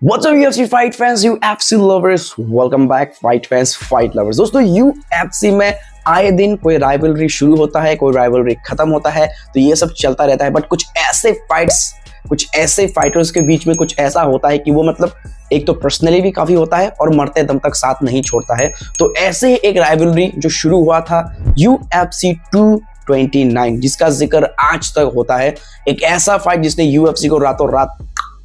What's up UFC fight fans, UFC lovers, welcome back fight fans, fight lovers। दोस्तों UFC में आए दिन कोई राइवलरी शुरू होता है, कोई राइवलरी खत्म होता है, तो ये सब चलता रहता है। बट कुछ ऐसे फाइटर्स के बीच में कुछ ऐसा होता है कि वो मतलब एक तो पर्सनली भी काफी होता है और मरते दम तक साथ नहीं छोड़ता है। तो ऐसे ही एक राइवलरी जो शुरू हुआ था UFC 229, जिसका जिक्र आज तक होता है। एक ऐसा फाइट जिसने UFC को रातों रात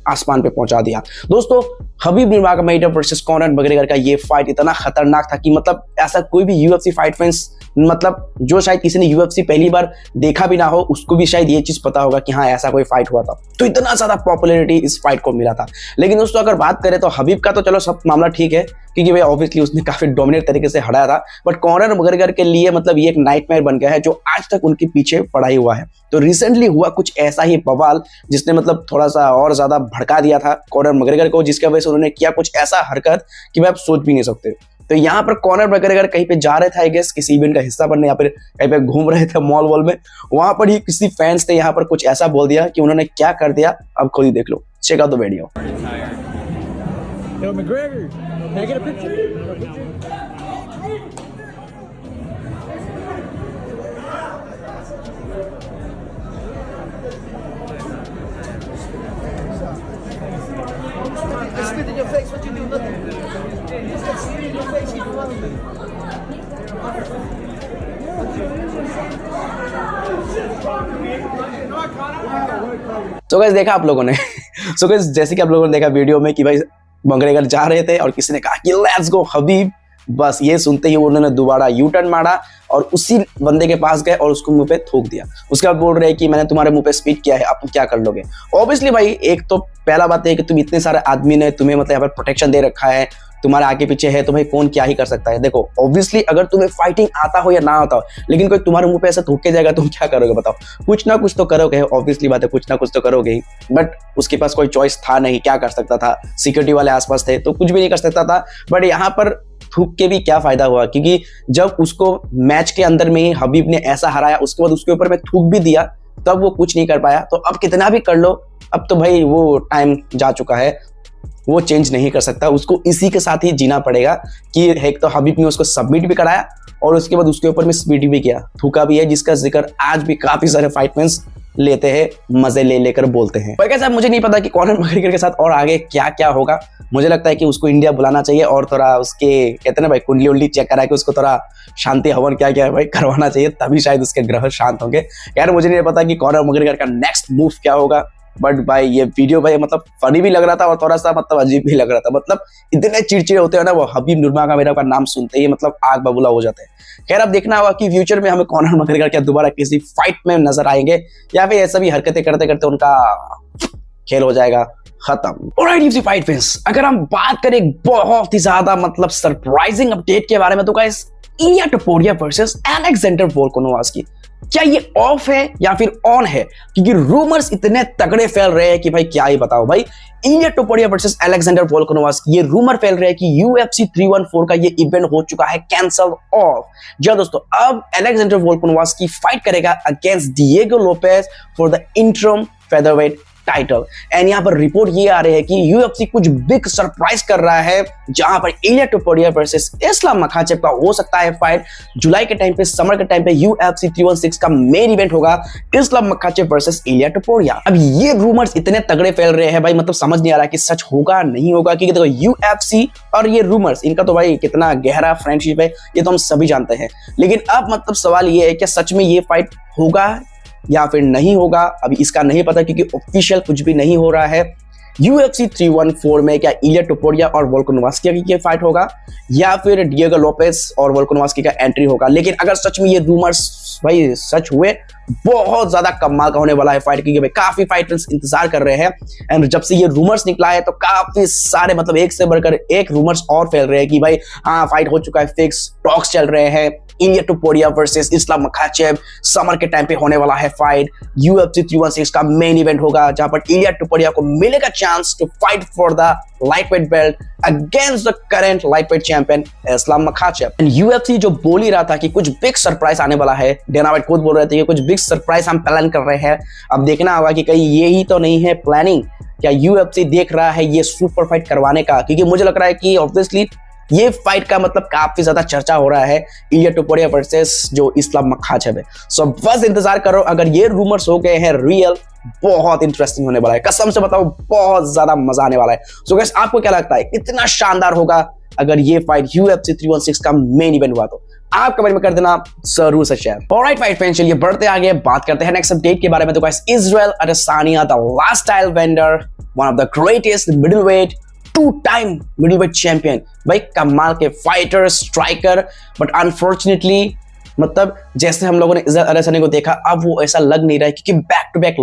आसमान पे पहुंचा दिया। दोस्तों हबीब नूरमगोमेडोव वर्सेस कॉनर मैकग्रेगर का ये फाइट इतना खतरनाक था कि मतलब ऐसा कोई भी UFC फाइट फैंस मतलब जो शायद किसी ने UFC पहली बार देखा भी ना हो, उसको भी शायद ये चीज पता होगा कि हाँ ऐसा कोई फाइट हुआ था। तो इतना ज्यादा पॉपुलैरिटी इस फाइट को मिला था। लेकिन दोस्तों अगर बात करें तो हबीब का तो चलो सब मामला ठीक है, क्योंकि भाई ऑब्वियसली उसने काफी डोमिनेट तरीके से हराया था। बट कॉनर मैकग्रेगर के लिए मतलब ये एक नाइटमेयर बन गया है जो आज तक उनके पीछे पड़ा ही हुआ है। तो रिसेंटली हुआ कुछ ऐसा ही बवाल जिसने मतलब थोड़ा सा और ज्यादा भड़का दिया था कॉनर मैकग्रेगर को, जिसकी वजह से उन्होंने किया कुछ ऐसा हरकत कि मैं आप सोच भी नहीं सकते। तो यहाँ पर कॉनर मैकग्रेगर कहीं पे जा रहे थे, आई गेस किसी इवेंट का हिस्सा बनने, या फिर कहीं पे घूम रहे थे मॉल वॉल में। वहां पर ही किसी फैंस ने यहाँ पर कुछ ऐसा बोल दिया कि उन्होंने क्या कर दिया, अब खुद ही देख लो। Check out the video. Yo, McGregor, can I get a picture? Spit in your face, what you do? Nothing. Just spit in your face, you do nothing. So guys देखा आप लोगों ने सो गाइस जैसे कि आप लोगों ने देखा वीडियो में कि भाई मैकग्रेगर जा रहे थे और किसी ने कहा कि लेट्स गो हबीब। बस ये सुनते ही उन्होंने दोबारा यू टर्न मारा और उसी बंदे के पास गए और उसको मुंह पे थूक दिया। उसके बाद बोल रहे हैं कि मैंने तुम्हारे मुंह पे स्पीट किया है, आप क्या कर लोगे। ऑब्वियसली भाई एक तो पहला बात है कि तुम इतने सारे आदमी ने तुम्हें मतलब यहाँ पर प्रोटेक्शन दे रखा है, तुम्हारे आगे पीछे है, तो भाई कौन क्या ही कर सकता है। देखो ऑब्वियसली अगर तुम्हें फाइटिंग आता हो या ना आता हो, लेकिन कोई तुम्हारे मुंह पे ऐसे थूक के जाएगा, तुम क्या करोगे बताओ। कुछ ना कुछ तो करोगे, ऑब्वियसली बात है, कुछ ना कुछ तो करोगे ही। बट उसके पास कोई चॉइस था नहीं, क्या कर सकता था। सिक्योरिटी वाले आसपास थे तो कुछ भी नहीं कर सकता था। बट यहाँ पर थूक के भी क्या फायदा हुआ, क्योंकि जब उसको मैच के अंदर में ही हबीब ने ऐसा हराया, उसके बाद उसके ऊपर में थूक भी दिया, तब वो कुछ नहीं कर पाया। तो अब कितना भी कर लो, अब तो भाई वो टाइम जा चुका है, वो चेंज नहीं कर सकता। उसको इसी के साथ ही जीना पड़ेगा कि एक तो हबीब ने उसको सबमिट भी कराया और उसके बाद उसके ऊपर में स्पीड भी किया, थूका भी है, जिसका जिक्र आज भी काफी सारे फाइट फैंस लेते हैं, मजे ले लेकर बोलते हैं। पर कैसा मुझे नहीं पता कि कॉनर मैकग्रेगर के साथ और आगे क्या क्या होगा। मुझे लगता है कि उसको इंडिया बुलाना चाहिए और थोड़ा उसके कहते हैं ना भाई कुंडली उंडली चेक करा के उसको थोड़ा शांति हवन क्या क्या है भाई करवाना चाहिए, तभी शायद उसके ग्रह शांत होंगे। यार मुझे नहीं पता कि कॉनर मैकग्रेगर का नेक्स्ट मूव क्या होगा। बट भाई ये वीडियो भाई मतलब फनी भी लग रहा था और थोड़ा सा मतलब अजीब भी लग रहा था। मतलब इतने चिड़चिड़े होते हैं ना वो हबीब नूरमगोमेडोव का नाम सुनते ही मतलब आग बबूला हो जाते हैं। खैर अब देखना होगा कि फ्यूचर में हमें कॉनर मैकग्रेगर क्या दोबारा किसी फाइट में नजर आएंगे या फिर ऐसा भी हरकतें करते करते उनका खेल हो जाएगा खत्म। ऑलराइट यूएफसी फाइट फैंस, अगर हम बात करें बहुत ही ज्यादा मतलब सरप्राइजिंग अपडेट के बारे में, तो गाइस इलिया टोपुरिया वर्सेस अलेक्जेंडर वोल्कानोव्स्की, क्या ये ऑफ है या फिर ऑन है? क्योंकि रूमर्स इतने तगड़े फैल रहे हैं कि भाई क्या ही बताओ। भाई इलिया टोपुरिया वर्सेस अलेक्जेंडर वोल्कानोव्स्की, ये रूमर फैल रहे हैं कि UFC 314 का ये इवेंट हो चुका है कैंसल ऑफ। जी दोस्तों, अब अलेक्जेंडर वोल्कानोव्स्की फाइट करेगा against Diego Lopez for the interim featherweight title. And यहाँ पर रिपोर्ट ये आ रही है कि UFC कुछ बिग सरप्राइज कर रहा है, जहां पर इलिया टोपुरिया वर्सेस इस्लाम मखाचेव का हो सकता है फाइट। जुलाई के टाइम पे, समर के टाइम पे UFC 316 का मेन इवेंट होगा इस्लाम मखाचेव वर्सेस इलिया टोपुरिया। अब ये रूमर्स इतने तगड़े फैल रहे हैं भाई, मतलब समझ नहीं आ रहा कि सच होगा नहीं होगा। क्योंकि देखो UFC और ये रूमर्स, इनका तो भाई कितना गहरा फ्रेंडशिप है ये तो हम सभी जानते हैं। लेकिन अब मतलब सवाल ये है कि सच में ये फाइट होगा या फिर नहीं होगा, अभी इसका नहीं पता, क्योंकि ऑफिशियल कुछ भी नहीं हो रहा है। UFC 314 में क्या इलिया टोपुरिया और वोल्कानोव्स्की की फाइट होगा या फिर डिएगो लोपेज और वोल्कानोव्स्की का एंट्री होगा। लेकिन अगर सच में ये रूमर्स भाई सच हुए, बहुत ज्यादा कमाल का होने वाला है फाइट, क्योंकि भाई काफी फाइटर्स इंतजार कर रहे हैं। एंड जब से ये रूमर्स निकला है तो काफी सारे मतलब एक से बढ़कर एक रूमर्स और फैल रहे हैं कि भाई हाँ फाइट हो चुका है फिक्स, टॉक्स चल रहे हैं। Ilia Topuria versus Islam Makhachev, summer के टाइम पे होने वाला है फाइट। UFC 316 का मेन इवेंट होगा जहां पर इलिया टोपुरिया को मिलेगा chance to fight for the lightweight belt against the current lightweight champion Islam Makhachev. And UFC जो बोल ही रहा था कि कुछ बिग सरप्राइज आने वाला है, डेना व्हाइट खुद बोल रहे थे कि कुछ बिग सरप्राइज हम प्लान कर रहे हैं। अब देखना होगा कि कहीं ये ही तो नहीं है प्लानिंग क्या UFC देख रहा है ये सुपर फाइट करवाने का, क्योंकि मुझे लग रहा है कि ऑब्वियसली ये फाइट का मतलब काफी ज्यादा चर्चा हो रहा है इलिया टोपुरिया वर्सेस जो इस्लाम मखाचेव है। सो बस इंतजार करो, अगर ये रूमर्स हो गए हैं रियल, बहुत इंटरेस्टिंग होने वाला है, कसम से बताओ बहुत ज्यादा मजा आने वाला है। सो गाइस आपको क्या लगता है कितना शानदार होगा अगर ये फाइट UFC 316 का मेन इवेंट हुआ तो? आप कमेंट में कर देना जरूर से शेयर। ऑलराइट फाइट फैंस, चलिए बढ़ते आगे, बात करते हैं नेक्स्ट अपडेट के बारे में। तो guys Israel Adesanya the last style bender, one of the greatest middleweight, 2-time middleweight champion, भाई कमाल के फाइटर स्ट्राइकर, बट अनफॉर्चुनेटली मतलब जैसे हम लोगों ने इजराइल अदेसानिया को देखा, अब वो ऐसा लग नहीं रहा है, क्योंकि बैक टू बैक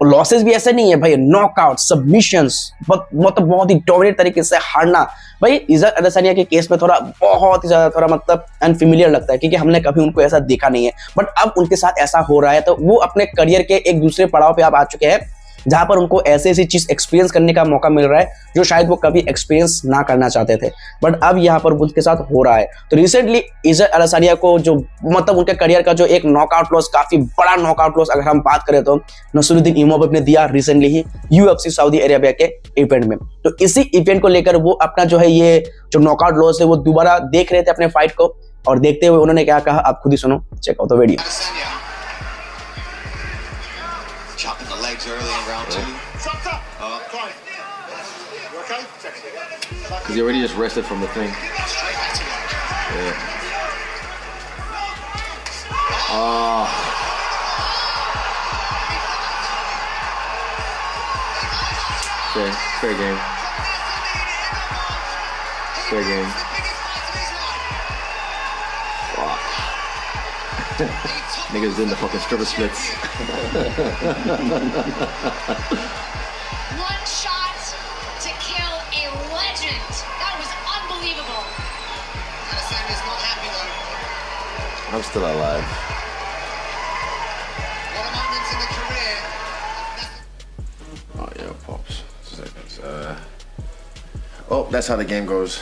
लॉसेस भी ऐसे नहीं है भाई, नॉकआउट, सबमिशंस, मतलब बहुत ही डोमिनेट तरीके से हारना। भाई इजराइल अदेसानिया के केस में बहुत ही ज्यादा थोड़ा मतलब अनफेमिलियर लगता है, क्योंकि हमने कभी उनको ऐसा देखा नहीं है, बट अब उनके साथ ऐसा हो रहा है। तो वो अपने करियर के एक दूसरे पड़ाव पे आप आ चुके हैं, जहां पर उनको ऐसी ऐसी चीज एक्सपीरियंस करने का मौका मिल रहा है जो शायद वो कभी एक्सपीरियंस ना करना चाहते थे, बट अब यहाँ पर उनके साथ हो रहा है। तो रिसेंटली इजराइल अदेसानिया को जो मतलब उनके करियर का जो एक नॉकआउट लॉस, काफी बड़ा नॉकआउट लॉस अगर हम बात करें तो नसरुद्दीन इमामोव ने दिया रिसेंटली ही UFC सऊदी अरेबिया के इवेंट में। तो इसी इवेंट को लेकर वो अपना जो है ये जो नॉकआउट लॉस है वो दोबारा देख रहे थे अपने फाइट को, और देखते हुए उन्होंने क्या कहा आप खुद ही सुनो, check out the video. Chopping the legs early in round 2. Chopped up. Clive. You okay? Because he already just rested from the thing. Straight back to work. Yeah. Fair game. Fair game. Fuck. Niggas doing the fucking stripper splits. One shot to kill a legend. That was unbelievable. Adesanya's not happy though. I'm still alive. What a moments in the career. Oh yeah, pops. Oh, that's how the game goes.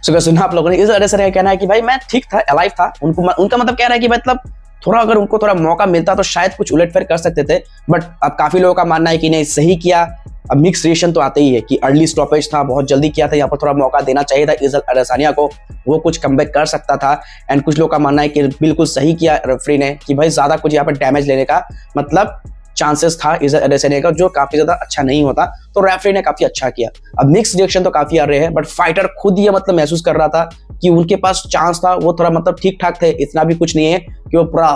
सो सुना आप लोगों ने, इस अदेसानिया का कहना है कि भाई मैं ठीक था, अलाइव था, उनका मतलब कह रहा है कि मतलब थोड़ा अगर उनको थोड़ा मौका मिलता तो शायद कुछ उलटफेर कर सकते थे, बट अब काफी लोगों का मानना है कि नहीं सही किया। अब मिक्स रिएक्शन तो आते ही है कि अर्ली स्टॉपेज था, बहुत जल्दी किया था, यहाँ पर थोड़ा मौका देना चाहिए था इजराइल अदेसानिया को, वो कुछ कमबैक कर सकता था। एंड कुछ लोग का मानना है कि बिल्कुल सही किया रेफरी ने, कि भाई ज्यादा कुछ यहाँ पर डैमेज लेने का मतलब चांसेस था इजराइल अदेसानिया का, जो काफी ज्यादा अच्छा नहीं होता, तो रेफरी ने काफी अच्छा किया। अब मिक्स रिएक्शन तो काफी आ रहे हैं, बट फाइटर खुद ये मतलब महसूस कर रहा था कि उनके पास चांस था, वो थोड़ा मतलब ठीक ठाक थे, इतना भी कुछ नहीं है कि वो पूरा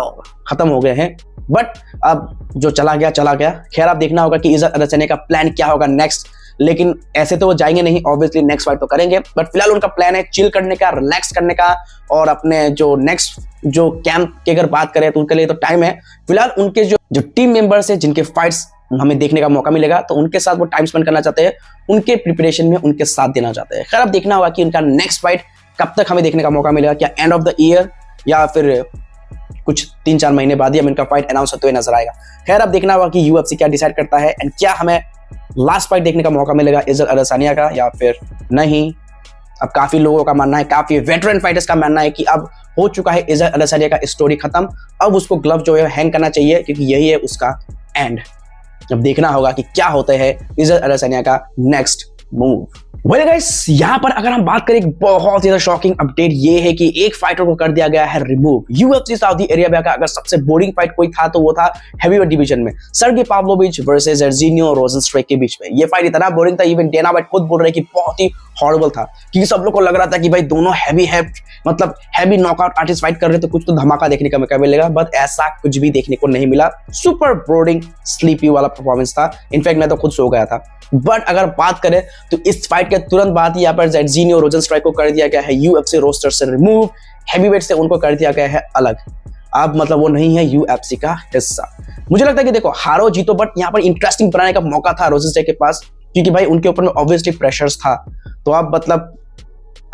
खत्म हो गए हैं, बट अब जो चला गया। खैर आप देखना होगा कि इजराइल अदेसानिया का प्लान क्या होगा नेक्स्ट, लेकिन ऐसे तो वो जाएंगे नहीं, ऑब्वियसली नेक्स्ट फाइट तो करेंगे, बट फिलहाल उनका प्लान है चिल करने का, रिलैक्स करने का, और अपने जो नेक्स्ट जो कैंप की अगर बात करें तो उनके लिए तो टाइम है। फिलहाल उनके जो टीम मेंबर्स है जिनके फाइट्स हमें देखने का मौका मिलेगा, तो उनके साथ वो टाइम स्पेंड करना चाहते हैं, उनके प्रिपरेशन में उनके साथ देना चाहते हैं। खैर अब देखना होगा कि उनका नेक्स्ट फाइट कब तक हमें देखने का मौका मिलेगा, क्या एंड ऑफ द ईयर या फिर कुछ 3-4 महीने बाद ही हमें इनका फाइट अनाउंस होते हुए नजर आएगा। खैर अब देखना होगा कि UFC क्या डिसाइड करता है, एंड क्या हमें लास्ट फाइट देखने का मौका मिलेगा इजराइल अदेसानिया का या फिर नहीं। अब काफी लोगों का मानना है, काफी वेटरन फाइटर्स का मानना है कि अब हो चुका है इजराइल अदेसानिया का स्टोरी खत्म, अब उसको ग्लव जो है हैंग करना चाहिए, क्योंकि यही है उसका एंड। अब देखना होगा कि क्या होता है इजराइल अदेसानिया का नेक्स्ट मूव। वेल गाइस, यहाँ पर अगर हम बात करें, एक बहुत ही शॉकिंग अपडेट ये है कि एक फाइटर को कर दिया गया है रिमूव। UFC सऊदी अरेबिया का अगर सबसे बोरिंग फाइट कोई था तो वो था हेवीवेट डिवीजन में सर्गी पाव्लोविच वर्सेस जेर्जिनियो रोजेनस्ट्राइक के बीच में। ये फाइट इतना बोरिंग था, इवन डेना व्हाइट खुद बोल रहे कि बहुत ही हॉरिबल था, क्योंकि सब लोग को लग रहा था कि भाई दोनों हैवी नॉकआउट आर्टिस्ट फाइट कर रहे थे, कुछ तो धमाका देखने का मौका मिलेगा, बट ऐसा कुछ भी देखने को नहीं मिला। सुपर बोरिंग स्लीपी वाला परफॉर्मेंस था, इनफैक्ट मैं तो खुद सो गया था। बट अगर बात करें तो इस फाइट के तुरंत बाद यहाँ पर जेर्जिनियो रोजेनस्ट्राइक को कर दिया गया है UFC रोस्टर से रिमूव, हैवीवेट से उनको कर दिया गया है अलग। अब मतलब वो नहीं है UFC का हिस्सा। मुझे लगता है कि देखो हारो जीतो, बट यहाँ पर इंटरेस्टिंग बनाने का मौका था रोजेनस्ट्राइक के पास, क्योंकि भाई उनके ऊपर में ऑब्वियसली प्रेशर्स था। तो अब मतलब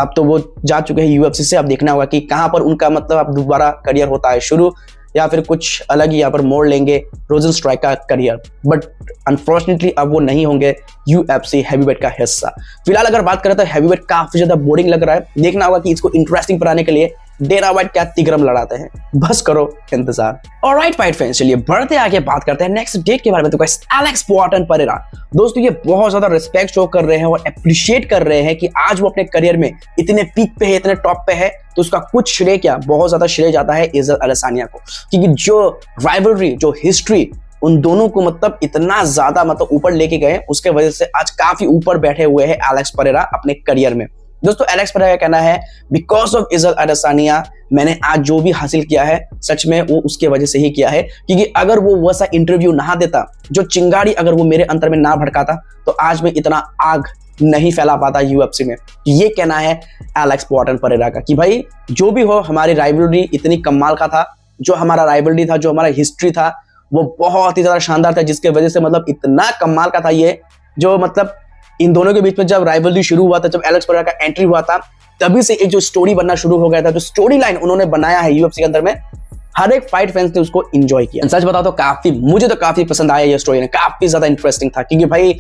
अब तो वो जा चुके हैं UFC से, अब देखना होगा कि कहां पर उनका मतलब अब दोबारा करियर होता है शुरू, या फिर कुछ अलग ही यहाँ पर मोड़ लेंगे रोजेनस्ट्राइक का करियर। बट अनफॉर्चुनेटली अब वो नहीं होंगे UFC हैवीवेट का हिस्सा। फिलहाल अगर बात करें तो हैवीवेट काफी ज्यादा बोरिंग लग रहा है, देखना होगा कि इसको इंटरेस्टिंग बनाने के लिए डेना वाइट क्या तिगरम लड़ाते हैं, बस करो इंतजार। ऑलराइट फाइट फैंस, चलिए बढ़ते आगे बात करते हैं नेक्स्ट डेट के बारे में। तो गाइस एलेक्स पोआटन परेरा दोस्तों ये बहुत ज्यादा रिस्पेक्ट शो कर रहे हैं और अप्रिशिएट कर रहे हैं कि आज वो अपने करियर में इतने पीक पे है, इतने टॉप पे है, तो उसका कुछ श्रेय क्या, बहुत ज्यादा श्रेय जाता है इज्जत अदेसानिया को, क्योंकि जो राइवलरी, जो हिस्ट्री उन दोनों को मतलब इतना ज्यादा मतलब ऊपर लेके गए, उसके वजह से आज काफी ऊपर बैठे हुए हैं एलेक्स परेरा अपने करियर में। दोस्तों एलेक्स परेरा का कहना है बिकॉज ऑफ इज्जत अदेसानिया मैंने आज जो भी हासिल किया है सच में वो उसके वजह से ही किया है, क्योंकि अगर वो वैसा इंटरव्यू ना देता, जो चिंगारी अगर वो मेरे अंदर में ना भड़काता, तो आज मैं इतना आग नहीं फैला पाता यूएफसी में। ये कहना है एलेक्स पोआटन परेरा का कि भाई जो भी हो हमारी राइवलरी इतनी कमाल का था, जो हमारा राइवलरी था, जो हमारा हिस्ट्री था वो बहुत ही ज्यादा शानदार था, जिसके वजह से मतलब इतना कमाल का था ये, जो मतलब इन दोनों के बीच में जब राइवलरी शुरू हुआ था, जब एलेक्स परेरा का एंट्री हुआ था, तभी से एक जो स्टोरी बनना शुरू हो गया था, जो स्टोरी लाइन उन्होंने बनाया है यूएफसी के अंदर में, हर एक फाइट फैंस ने उसको एंजॉय किया। सच बताओ तो मुझे तो काफी पसंद आया ये स्टोरी, काफी ज्यादा इंटरेस्टिंग था, क्योंकि भाई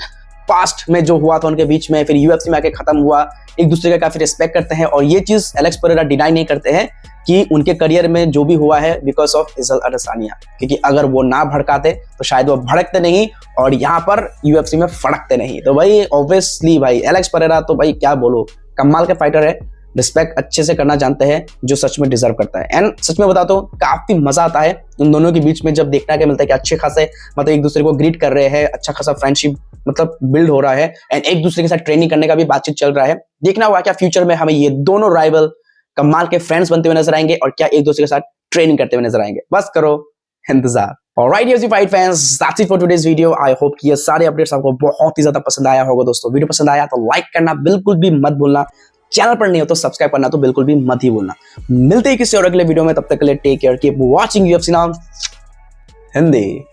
पास्ट में जो हुआ था उनके बीच में, फिर यूएफसी में आके खत्म हुआ, एक दूसरे का काफी रिस्पेक्ट करते हैं, और ये चीज एलेक्स परेरा डिनाई नहीं करते हैं कि उनके करियर में जो भी हुआ है बिकॉज ऑफ इज्जत अदेसानिया, क्योंकि अगर वो ना भड़काते तो शायद वो भड़कते नहीं और यहाँ पर यूएफसी में फड़कते नहीं। तो भाई ऑब्वियसली भाई एलेक्स परेरा तो भाई क्या बोलो, कमाल के फाइटर है, रिस्पेक्ट अच्छे से करना जानते हैं, जो सच में डिजर्व करता है। एंड सच में बताता हूँ काफी मजा आता है उन दोनों के बीच में जब देखना के मिलता है कि अच्छे खासे मतलब एक दूसरे को ग्रीट कर रहे हैं, अच्छा खासा फ्रेंडशिप मतलब बिल्ड हो रहा है, एंड एक दूसरे के साथ ट्रेनिंग करने का भी बातचीत चल रहा है। देखना होगा क्या फ्यूचर में हमें ये दोनों राइवल कमाल के फ्रेंड्स बनते हुए नजर आएंगे और क्या एक दूसरे के साथ ट्रेनिंग करते हुए नजर आएंगे, बस करो इंतजार। Alright UFC fight fans, that's it for today's video. I hope कि ये सारे अपडेट्स आपको बहुत ही ज्यादा पसंद आया होगा दोस्तों। वीडियो पसंद आया तो लाइक करना बिल्कुल भी मत भूलना, चैनल पर नहीं हो तो सब्सक्राइब करना तो बिल्कुल भी मत ही भूलना। मिलते हैं किसी और अगले वीडियो में, तब तक के लिए take care, keep watching UFC now Hindi.